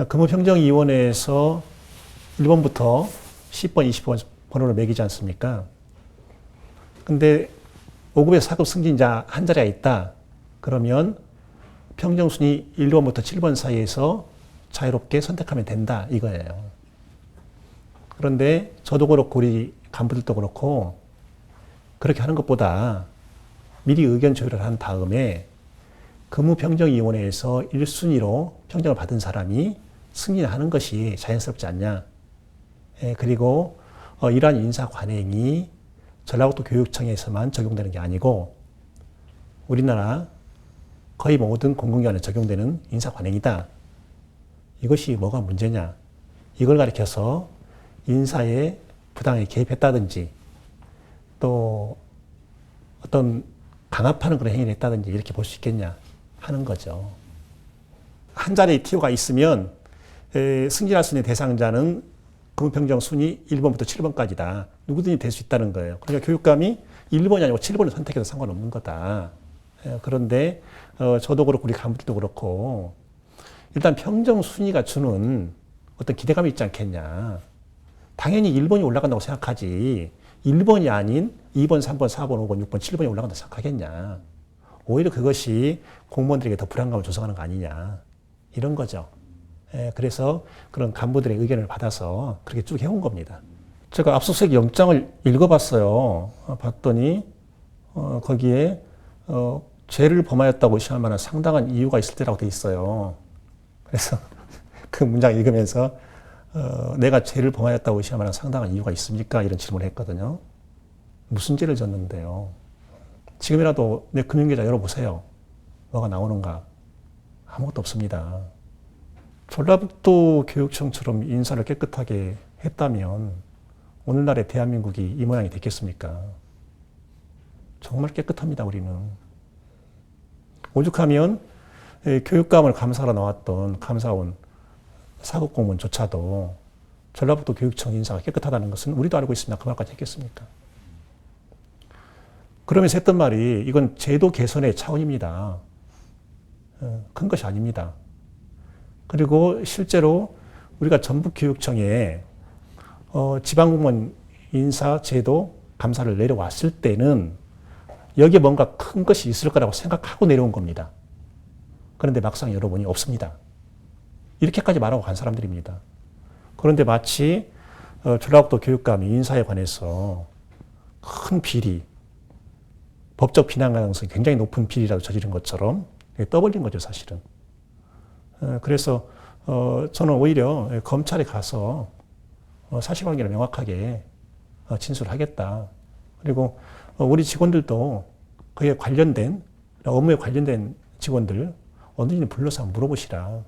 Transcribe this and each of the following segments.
근무평정위원회에서 1번부터 10번, 20번 번호를 매기지 않습니까? 근데 5급에서 4급 승진자 한 자리가 있다. 그러면 평정순위 1번부터 7번 사이에서 자유롭게 선택하면 된다. 이거예요. 그런데 저도 그렇고 우리 간부들도 그렇고 그렇게 하는 것보다 미리 의견 조율을 한 다음에 근무평정위원회에서 1순위로 평정을 받은 사람이 승진하는 것이 자연스럽지 않냐. 그리고 이러한 인사 관행이 전라북도 교육청에서만 적용되는 게 아니고 우리나라 거의 모든 공공기관에 적용되는 인사 관행이다. 이것이 뭐가 문제냐. 이걸 가리켜서 인사에 부당하게 개입했다든지 또 어떤 강압하는 그런 행위를 했다든지 이렇게 볼 수 있겠냐 하는 거죠. 한 자리에 TO가 있으면 승진할 수 있는 대상자는 근무평정 순위 1번부터 7번까지다. 누구든지 될 수 있다는 거예요. 그러니까 교육감이 1번이 아니고 7번을 선택해도 상관없는 거다. 그런데 저도 그렇고 우리 간부들도 그렇고 일단 평정 순위가 주는 어떤 기대감이 있지 않겠냐. 당연히 1번이 올라간다고 생각하지 1번이 아닌 2번, 3번, 4번, 5번, 6번, 7번이 올라간다고 생각하겠냐. 오히려 그것이 공무원들에게 더 불안감을 조성하는 거 아니냐. 이런 거죠. 그래서 그런 간부들의 의견을 받아서 그렇게 쭉 해온 겁니다. 제가 압수수색 영장을 읽어봤어요. 봤더니 거기에 죄를 범하였다고 의심할 만한 상당한 이유가 있을 때라고 돼 있어요. 그래서 그 문장 읽으면서 내가 죄를 범하였다고 의심할 만한 상당한 이유가 있습니까? 이런 질문을 했거든요. 무슨 죄를 졌는데요? 지금이라도 내 금융계좌 열어보세요. 뭐가 나오는가? 아무것도 없습니다. 전라북도 교육청처럼 인사를 깨끗하게 했다면 오늘날의 대한민국이 이 모양이 됐겠습니까? 정말 깨끗합니다, 우리는. 오죽하면 교육감을 감사하러 나왔던 감사원 사법공무원조차도 전라북도 교육청 인사가 깨끗하다는 것은 우리도 알고 있습니다. 그 말까지 했겠습니까? 그러면서 했던 말이 이건 제도 개선의 차원입니다. 큰 것이 아닙니다. 그리고 실제로 우리가 전북교육청에 지방공무원 인사 제도 감사를 내려왔을 때는 여기에 뭔가 큰 것이 있을 거라고 생각하고 내려온 겁니다. 그런데 막상 열어보니 없습니다. 이렇게까지 말하고 간 사람들입니다. 그런데 마치 전라북도 교육감이 인사에 관해서 큰 비리, 법적 비난 가능성이 굉장히 높은 비리라도 저지른 것처럼 떠벌린 거죠, 사실은. 그래서 저는 오히려 검찰에 가서 사실관계를 명확하게 진술하겠다. 그리고 우리 직원들도 그에 관련된 업무에 관련된 직원들 언제든지 불러서 한번 물어보시라.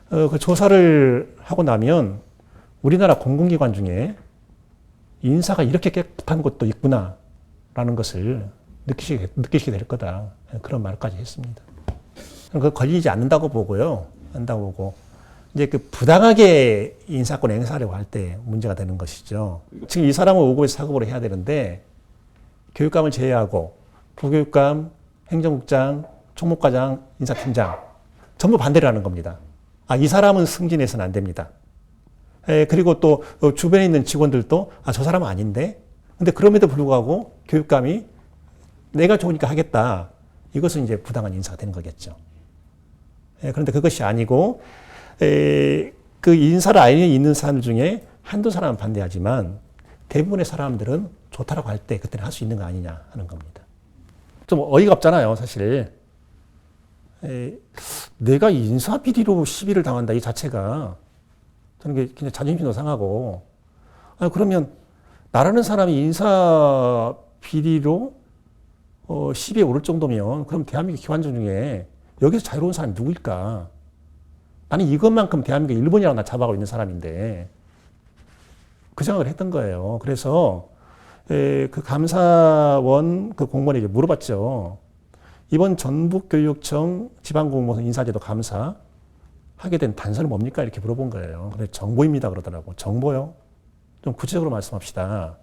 그 조사를 하고 나면 우리나라 공공기관 중에 인사가 이렇게 깨끗한 곳도 있구나라는 것을 느끼시게 될 거다. 그런 말까지 했습니다. 그 걸리지 않는다고 보고요. 한다고 보고. 이제 그 부당하게 인사권 행사하려고 할 때 문제가 되는 것이죠. 지금 이 사람은 5급에서 4급으로 해야 되는데 교육감을 제외하고 부교육감, 행정국장, 총무과장, 인사팀장 전부 반대를 하는 겁니다. 이 사람은 승진해서는 안 됩니다. 그리고 또 주변에 있는 직원들도 저 사람은 아닌데 근데 그럼에도 불구하고 교육감이 내가 좋으니까 하겠다. 이것은 이제 부당한 인사가 되는 거겠죠. 그런데 그것이 아니고 그 인사를 아이에 있는 사람들 중에 한두 사람은 반대하지만 대부분의 사람들은 좋다라고 할 때 그때는 할 수 있는 거 아니냐 하는 겁니다. 좀 어이가 없잖아요, 사실. 내가 인사 비리로 시비를 당한다 이 자체가 저는 굉장히 자존심도 상하고 그러면 나라는 사람이 인사 비리로 시비에 오를 정도면 그럼 대한민국 기관장 중에 여기서 자유로운 사람이 누구일까? 나는 이것만큼 대한민국 일본이랑 나 잡아가고 있는 사람인데 그 생각을 했던 거예요. 그래서 그 감사원 그 공무원에게 물어봤죠. 이번 전북교육청 지방공무원 인사제도 감사 하게 된 단서는 뭡니까? 이렇게 물어본 거예요. 근데 정보입니다 그러더라고. 정보요? 좀 구체적으로 말씀합시다.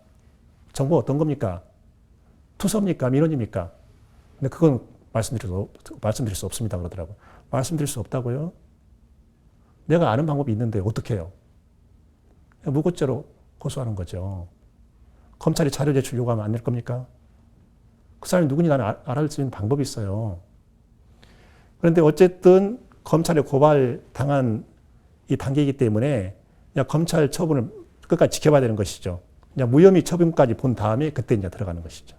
정보 어떤 겁니까? 투서입니까? 민원입니까? 근데 그건 말씀드릴 수 없습니다 그러더라고. 말씀드릴 수 없다고요? 내가 아는 방법이 있는데 어떻게 해요? 무고죄로 고소하는 거죠. 검찰이 자료 제출 요구하면 안 될 겁니까? 그 사람이 누군지 나는 알아낼 수 있는 방법이 있어요. 그런데 어쨌든 검찰에 고발당한 이 단계이기 때문에 그냥 검찰 처분을 끝까지 지켜봐야 되는 것이죠. 그냥 무혐의 처분까지 본 다음에 그때 이제 들어가는 것이죠.